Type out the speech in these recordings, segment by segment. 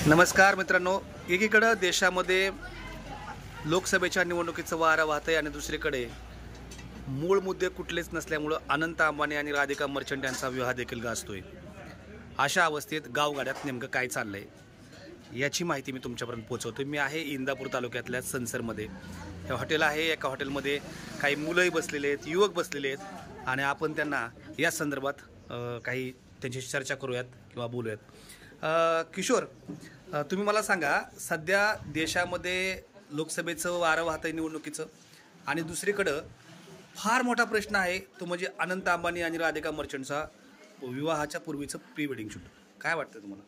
नमस्कार मित्रांनो, एकीकडे देशामध्ये लोकसभेच्या निवडणुकीचं वारं वाहतंय आणि दुसरीकडे मूळ मुद्दे कुठलेच नसल्यामुळं अनंत अंबानी आणि राधिका मर्चंट यांचा विवाह देखील गाजतोय। अशा अवस्थेत गावगाड्यात नेमकं काय चाललंय याची माहिती मी तुमच्यापर्यंत पोहोचवतोय। मी आहे इंदापूर तालुक्यातल्या संसरमध्ये। हे हॉटेल आहे। एका हॉटेलमध्ये काही मुलंही बसलेले आहेत, युवक बसलेले आहेत आणि आपण त्यांना या संदर्भात काही त्यांच्याशी चर्चा करूयात किंवा बोलूयात। किशोर, तुम्ही मला सांगा, सध्या देशामध्ये लोकसभेचं वारं वाहतंय निवडणुकीचं आणि दुसरीकडं फार मोठा प्रश्न आहे तो म्हणजे अनंत अंबानी आणि राधिका मर्चंटचा विवाहाच्या पूर्वीचं प्री वेडिंग शूट। काय वाटतं तुम्हाला?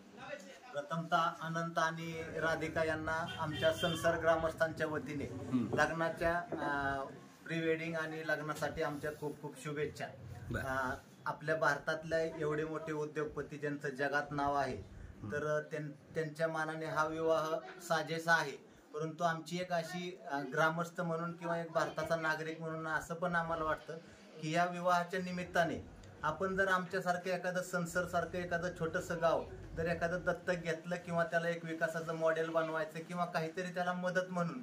प्रथमतः अनंत आणि राधिका यांना आमच्या संसार ग्रामस्थांच्या वतीने लग्नाच्या प्री वेडिंग आणि लग्नासाठी आमच्या खूप खूप शुभेच्छा। आपल्या भारतातले एवढे मोठे उद्योगपती ज्यांचं जगात नाव आहे, तर त्यांच्या मानाने हा विवाह साजेसा आहे। परंतु आमची एक अशी ग्रामस्थ म्हणून किंवा एक भारताचा नागरिक म्हणून असं पण आम्हाला वाटतं की या विवाहाच्या निमित्ताने आपण जर आमच्यासारखं एखादं संसरसारखं एखादं छोटंसं गाव जर एखादं दत्तक घेतलं किंवा त्याला एक विकासाचं मॉडेल बनवायचं किंवा काहीतरी त्याला मदत म्हणून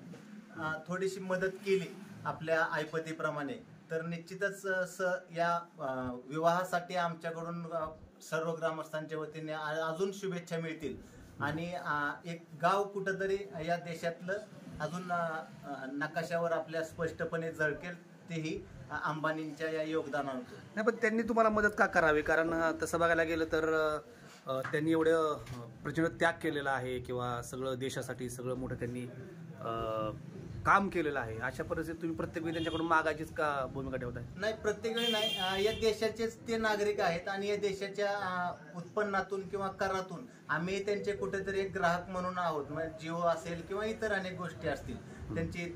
थोडीशी मदत केली आपल्या ऐपतीप्रमाणे, तर निश्चितच या विवाहासाठी आमच्याकडून सर्व ग्रामस्थांच्या वतीने अजून शुभेच्छा मिळतील आणि एक गाव कुठंतरी या देशातलं अजून नकाशावर आपल्या स्पष्टपणे झळकेल, तेही अंबानींच्या या योगदानातून। नाही, पण त्यांनी तुम्हाला मदत का करावी? कारण तसं बघायला गेलं तर त्यांनी एवढं प्रचंड त्याग केलेला आहे किंवा सगळं देशासाठी सगळं मोठं त्यांनी काम केलेलं आहे। अशा परिस्थितीत तुम्ही प्रत्येक वेळी त्यांच्याकडून मागायचीच का भूमिका ठेवताय? नाही, प्रत्येक वेळी नाही। या देशाचेच ते नागरिक आहेत आणि या देशाच्या उत्पन्नातून किंवा करातून आम्ही त्यांचे कुठेतरी एक ग्राहक म्हणून आहोत। म्हणजे जिओ असेल किंवा इतर अनेक गोष्टी असतील, त्यांचे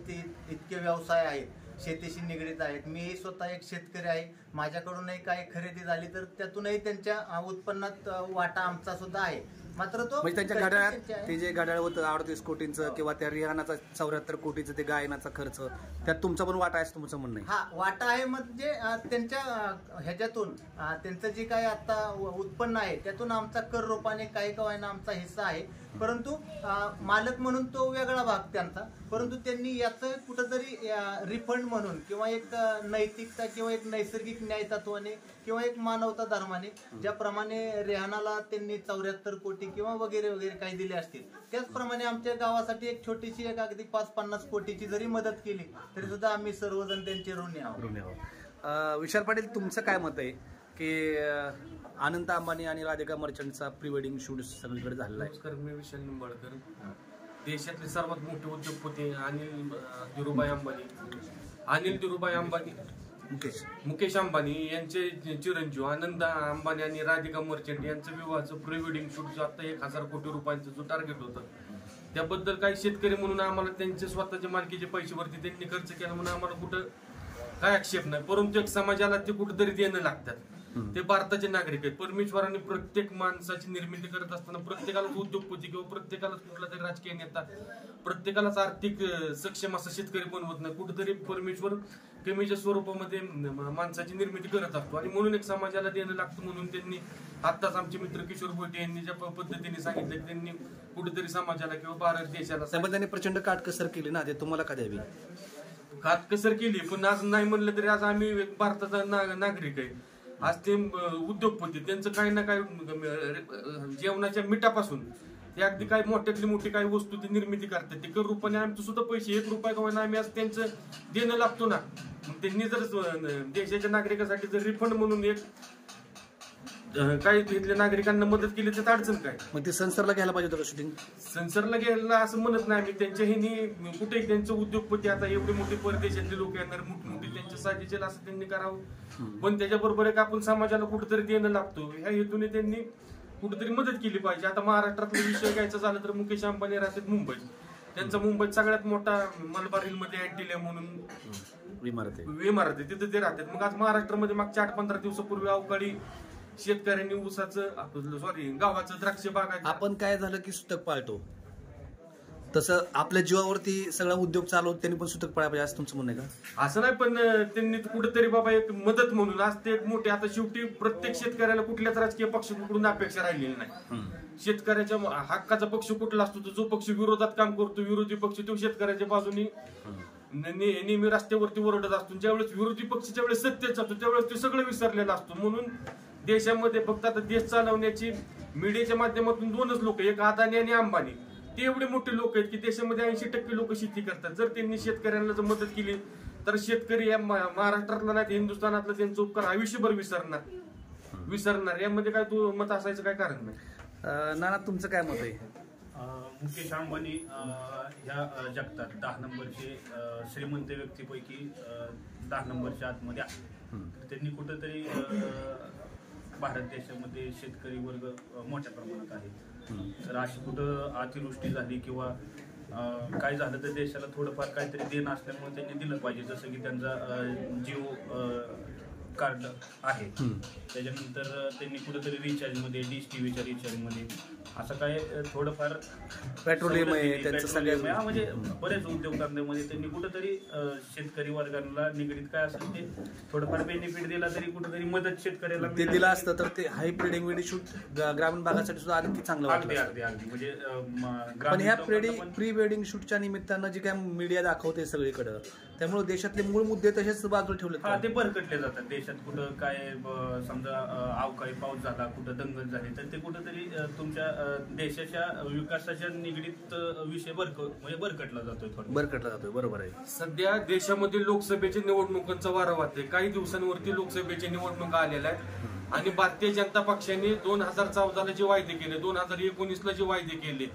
इतके व्यवसाय आहेत, शेतीशी निगडीत आहेत। मीही स्वतः एक शेतकरी आहे। माझ्याकडूनही काही खरेदी झाली तर त्यातूनही त्यांच्या उत्पन्नात वाटा आमचा सुद्धा आहे। मात्र तो म्हणजे त्यांच्या घड्याळात ते जे घड्याळ होतं 38 कोटींचं किंवा त्या रिहानाचा 74 कोटीचं ते गायनाचा खर्च, त्यात तुमचा पण वाटा आहे तुमचं म्हणणं आहे? हा, वाटा आहे। म्हणजे त्यांच्या ह्याच्यातून त्यांचं जे काही आता उत्पन्न आहे त्यातून आमचा कर रूपाने काही कवायना आमचा हिस्सा आहे। परंतु मालक म्हणून तो वेगळा भाग त्यांचा। परंतु त्यांनी याचं कुठंतरी रिफंड म्हणून किंवा एक नैतिकता किंवा एक नैसर्गिक न्याय तत्वाने किंवा एक मानवता धर्माने ज्याप्रमाणे रेहानाला त्यांनी 74 कोटी किंवा वगैरे वगैरे काही दिले असतील, त्याचप्रमाणे आमच्या गावासाठी एक छोटीशी एक अगदी 5-50 कोटीची जरी मदत केली तरी सुद्धा आम्ही सर्वजण त्यांचे ऋणी आहोत। विशाल पाटील, तुमचं काय मत आहे की अनंत अंबानी आणि राधिका मर्चंटचा प्री वेडिंग शूट सगळीकडे झालेला आहे? नमस्कार, मी विशाल निंबाळकर। देशातले सर्वात मोठे उद्योगपती अनिल धीरूभाई अंबानी मुकेश अंबानी यांचे चिरंजीव आनंद अंबानी आणि राधिका मर्चंट यांचं विवाहाचं प्री वेडिंग शूट जो आता 1000 कोटी रुपयांचं जो टार्गेट होतं, त्याबद्दल काही शेतकरी म्हणून आम्हाला त्यांचे स्वतःच्या मालकीचे पैशावरती त्यांनी खर्च केला म्हणून आम्हाला कुठं काय आक्षेप नाही। परंतु एक समाजाला ते कुठेतरी देणं लागतात। ते भारताचे नागरिक आहेत। परमेश्वरांनी प्रत्येक माणसाची निर्मिती करत असताना प्रत्येकालाच उद्योगपती किंवा प्रत्येकालाच कुठला तरी राजकीय नेता, प्रत्येकालाच आर्थिक सक्षम असा शेतकरी बनवत नाही। कुठेतरी परमेश्वर कमीच्या स्वरूपामध्ये माणसाची निर्मिती करत असतो आणि म्हणून एक समाजाला देणं लागतं। म्हणून त्यांनी आत्ताच आमचे मित्र किशोर भोटे यांनी ज्या पद्धतीने सांगितलं, त्यांनी कुठेतरी समाजाला किंवा भारत देशाला त्यांनी प्रचंड काटकसर केली ना, ते तुम्हाला का द्यावी? काटकसर केली, पण आज नाही म्हणलं तरी आज आम्ही भारताचा नागरिक आहे। आज ते उद्योगपती त्यांचं काही ना काही जेवणाच्या मिठापासून ते अगदी काही मोठ्यातली मोठी काही वस्तू ती निर्मिती करतात। ते कर रूपाने आमचं सुद्धा पैसे 1 रुपया का आम्ही आज त्यांचं देणं लागतो ना। त्यांनी जर देशाच्या नागरिकांसाठी जर रिफंड म्हणून एक काही घेतल्या नागरिकांना मदत केली तर अडचण काय? मग ते संसरला घ्यायला पाहिजे होतं शूटिंग? संसरला घ्यायला असं म्हणत नाही आम्ही। त्यांच्या ह्यांनी कुठेही त्यांचं उद्योगपती आता एवढे मोठे परदेशातले लोक येणार, मोठमोठे त्यांच्या साधीचे असं त्यांनी करावं। पण त्याच्याबरोबर एक आपण समाजाला कुठेतरी देणं लागतो, ह्या हेतूने त्यांनी कुठेतरी मदत केली पाहिजे। आता महाराष्ट्रातला विषय घ्यायचा झाला तर मुकेश अंबानी राहतात मुंबईत। त्यांचा मुंबईत सगळ्यात मोठा मलबार हिलमध्ये अँटिलिया म्हणून इमारत आहे, तिथे ते राहतात। मग आज महाराष्ट्रामध्ये मागच्या 8-15 दिवसापूर्वी अवकाळी शेतकऱ्यांनी ऊसाचं गव्हाचं द्राक्ष बागायचं। आपण काय झालं की सुतक पाळतो, तसं आपल्या जीवावरती सगळा उद्योग चालवत त्यांनी पण सुतक पडायला पाहिजे असं तुमचं म्हणणं आहे का? असं नाही, पण त्यांनी कुठेतरी बाबा एक मदत म्हणून आज ते एक मोठे, आता शेवटी प्रत्येक शेतकऱ्याला कुठल्याच राजकीय पक्षाकडून अपेक्षा राहिलेली नाही. शेतकऱ्याच्या हक्काचा पक्ष कुठला असतो, तर जो पक्ष विरोधात काम करतो, विरोधी पक्ष तो शेतकऱ्याच्या बाजूने नेहमी रस्त्यावरती ओरडत असतो. ज्यावेळेस विरोधी पक्ष ज्यावेळेस सत्तेत जातो त्यावेळेस ते सगळं विसरलेलं असतो. म्हणून देशामध्ये फक्त आता देश चालवण्याची मीडियाच्या माध्यमातून दोनच लोक, एक अदानी आणि अंबानी, ते एवढे मोठे लोक आहेत की देशामध्ये 80% लोक शेती करतात. जर त्यांनी शेतकऱ्यांना जर मदत केली तर शेतकरी या महाराष्ट्रातला नाही हिंदुस्थानातला त्यांचं उपकार आयुष्यभर विसरणार. यामध्ये काय तू मत असायचं काय कारण नाही. नाना, तुमचं काय मत आहे? मुकेश अंबानी ह्या जगतात 10 नंबरचे श्रीमंत व्यक्तीपैकी 10 नंबरच्या आतमध्ये आहे. त्यांनी कुठंतरी भारत देशामध्ये शेतकरी वर्ग मोठ्या प्रमाणात आहे. तर अशी कुठं अतिवृष्टी झाली किंवा काय झालं तर देशाला थोडंफार काहीतरी देणं असल्यामुळे त्यांनी दिलं पाहिजे. जसं की त्यांचा जिओ कार्ड आहे, त्याच्यानंतर त्यांनी कुठेतरी रिचार्जमध्ये, डिश टीव्हीच्या रिचार्जमध्ये असं काय थोडंफार पेट्रोलियम आहे त्यांचं सगळं, म्हणजे बरेच उद्योगधंद्यामध्ये त्यांनी कुठेतरी शेतकरी वर्गाला निगडीत काय असेल ते थोडंफार बेनिफिट दिला तरी कुठेतरी मदत शेतकऱ्याला ते दिलं असतं तर ते हाय प्री शूट ग्रामीण भागासाठी सुद्धा आणखी चांगलं वाटलं. अगदी म्हणजे पण ह्या प्री वेडिंग शूटच्या निमित्तानं जे काय मीडिया दाखवते सगळीकडे, त्यामुळे देशातले मूळ मुद्दे तसेच बाजूला ठेवले. ते भरकटले जातात. देशात कुठं काय समजा अवकाळी पाऊस झाला, कुठं दंगल झाली तर ते कुठंतरी तुमच्या देशाच्या विकासाच्या निगडीत विषय भरकटला जातोय. बरोबर आहे. सध्या देशामध्ये लोकसभेच्या निवडणुकांचा वारा वाहतोय. काही दिवसांवरती लोकसभेच्या निवडणुका आलेल्या आहेत आणि भारतीय जनता पक्षाने 2014ला जे वायदे केले, 2019ला जे वायदे केले,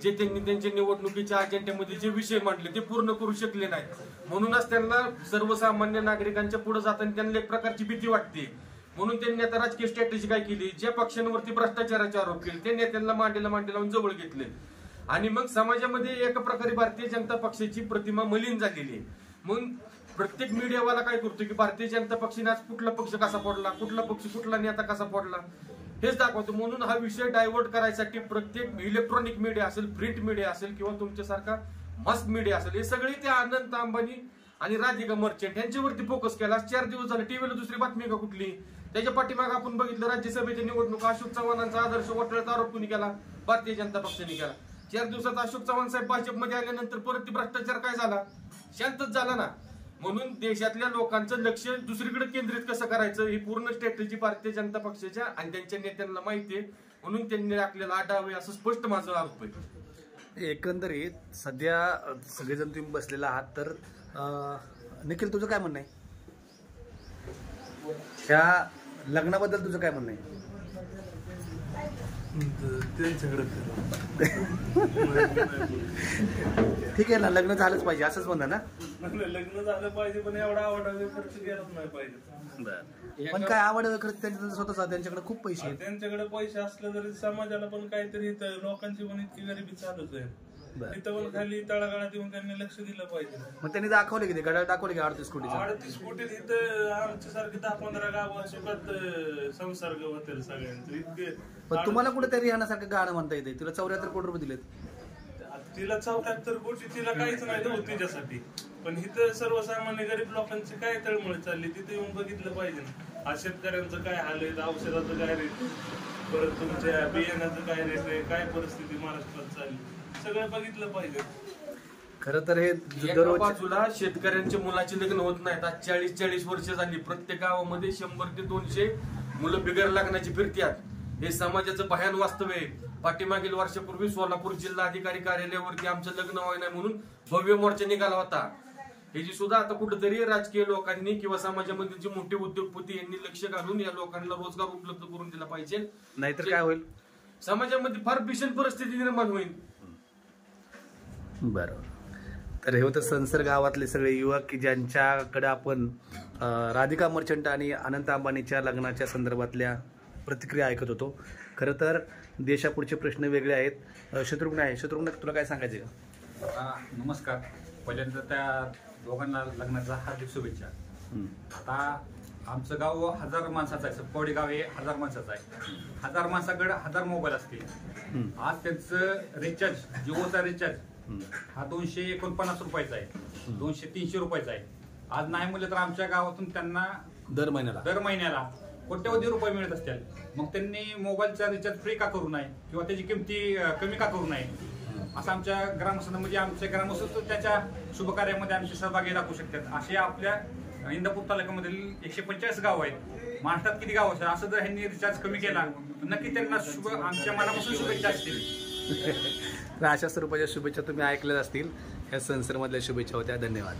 जे त्यांनी त्यांच्या निवडणुकीच्या अजेंड्यामध्ये जे विषय मांडले ते पूर्ण करू शकले नाहीत. म्हणूनच त्यांना सर्वसामान्य नागरिकांच्या पुढे जाताना त्यांना एक प्रकारची भीती वाटते. म्हणून त्यांनी आता राजकीय स्ट्रॅटेजी काय केली, ज्या पक्षांवरती भ्रष्टाचाराचे आरोप केले ते नेत्यांना मांडीला लावून जवळ घेतले आणि मग समाजामध्ये एका प्रकारे भारतीय जनता पक्षाची प्रतिमा मलिन झालेली आहे. मग प्रत्येक मीडियावाला काय करतो की भारतीय जनता पक्षाने आज कुठला पक्ष कसा पडला, कुठला पक्ष कुठला नेता कसा पडला हेच दाखवतो. म्हणून हा विषय डायव्हर्ट करायसाठी प्रत्येक इलेक्ट्रॉनिक मीडिया असेल, प्रिंट मीडिया असेल किंवा तुमच्यासारखा मास मीडिया असेल, हे सगळे ते अनंत अंबानी आणि राधिका मर्चंट यांच्यावरती फोकस केला. 4 दिवस झाले टीव्हीला दुसरी बातमी का कुठली, त्याच्या पाठीमागे आपण बघितलं राज्यसभेच्या निवडणूक अशोक चव्हाणांचा आदर्श वटळ्याचा आरोप कोणी केला, भारतीय जनता पक्षाने केला. 4 दिवसात अशोक चव्हाण साहेब भाजपमध्ये आल्यानंतर परत भ्रष्टाचार काय झाला, शांतच झाला ना. म्हणून देशातल्या लोकांचं लक्ष दुसरीकडे केंद्रित कसं करायचं ही पूर्ण स्ट्रॅटेजी भारतीय जनता पक्षाच्या आणि त्यांच्या नेत्यांना माहिती आहे. म्हणून त्यांनी आपल्याला आढावे असं स्पष्ट माझं आरोप आहे. एकंदरीत सध्या सगळेजण तुम्ही बसलेला आहात, तर निखिल तुझं काय म्हणणं आहे? ह्या लग्नाबद्दल तुझं काय म्हणणं आहे? ठीक आहे ना, लग्न झालंच पाहिजे असंच म्हणणं ना. लग्न झालं पाहिजे पण एवढा आवडावे खर्च केलाच नाही पाहिजे. पण काय आवड खर्च त्यांच्या स्वतःचा, त्यांच्याकडे खूप पैसे आहेत. त्यांच्याकडे पैसे असले तरी समाजाला पण काहीतरी लोकांची पण इतकी गरिबी चालूच आहे. तिथं पण खाली तळागाळात येऊन त्यांनी लक्ष दिलं पाहिजे. मग त्यांनी दाखवले की ते गडाळ दाखवले की 38 कोटी 38 कोटी इथं आमच्यासारखे 10-15 गावात सुखात संसर्ग होतील सगळ्यांचं इतके. पण तुम्हाला कुठेतरी राहण्यासारखं गाणं म्हणता येते. तिला 74 कोटी रुपये दिलेत. तिला 74 कोटी तिला काहीच नाही देऊ तिच्यासाठी. पण इथं सर्वसामान्य गरीब लोकांची काय तळमळ चालली तिथे येऊन बघितलं पाहिजे ना. आज शेतकऱ्यांचं काय हाल आहे, औषधाचं काय रेट, परत तुमच्या बियाण्याचं काय रेट आहे, काय परिस्थिती महाराष्ट्रात चालली सगळं बघितलं पाहिजे. खरं तर हे एका बाजूला शेतकऱ्यांच्या मुलाचे लग्न होत नाहीत. आज 40-40 वर्ष झाली प्रत्येक गावामध्ये 100 ते 200 मुलं बिगर लग्नाची फिरतात. हे समाजाचं भयान वास्तव आहे. पाठीमागील वर्षापूर्वी सोलापूर जिल्हा अधिकारी कार्यालयावरती आमचं लग्न व्हाय नाही म्हणून भव्य मोर्चा निघाला होता. ह्याची सुद्धा आता कुठेतरी राजकीय लोकांनी किंवा समाजामध्ये जे मोठे उद्योगपती यांनी लक्ष घालून या लोकांना रोजगार उपलब्ध करून दिला पाहिजे. नाहीतर काय होईल, समाजामध्ये फार भीषण परिस्थिती निर्माण होईल. बरोबर. तर हे होतं संसर गावातले सगळे युवक की ज्यांच्याकडे आपण राधिका मर्चंट आणि अनंत अंबानीच्या लग्नाच्या संदर्भातल्या प्रतिक्रिया ऐकत होतो. खरं तर देशापुढचे प्रश्न वेगळे आहेत. शत्रुघ्न आहे, शत्रुघ्न तुला काय सांगायचे का? नमस्कार. पहिल्यांदा त्या दोघांना लग्नाचा हार्दिक शुभेच्छा. आता आमचं गाव 1000 माणसाचं आहे. सपकवडी गाव हे 1000 माणसाचं आहे. 1000 माणसाकडे 1000 मोबाईल असतील. आज त्यांचं रिचार्ज, जिओचा रिचार्ज हा 249 रुपयाचा आहे, 200-300 रुपयाचा आहे. आज नाही म्हणलं तर आमच्या गावातून त्यांना दर महिन्याला कोट्यवधी रुपये मिळत असतील. मग त्यांनी मोबाईलचा रिचार्ज फ्री का करू नये किंवा त्याची किमती कमी का करू नये, असं आमच्या ग्रामस्थांना म्हणजे आमच्या ग्रामस्थ त्याच्या शुभ कार्यामध्ये आमचे सहभागी दाखवू शकतात. असे आपल्या इंदापूर तालुक्यामधील 145 गाव आहेत. महाराष्ट्रात किती गाव असतात, असं जर ह्यांनी रिचार्ज कमी केला तर नक्की त्यांना आमच्या मनापासून शुभेच्छा असतील. तर अशा स्वरूपाच्या शुभेच्छा तुम्ही ऐकल्याच असतील. या संसरमधल्या शुभेच्छा होत्या. धन्यवाद.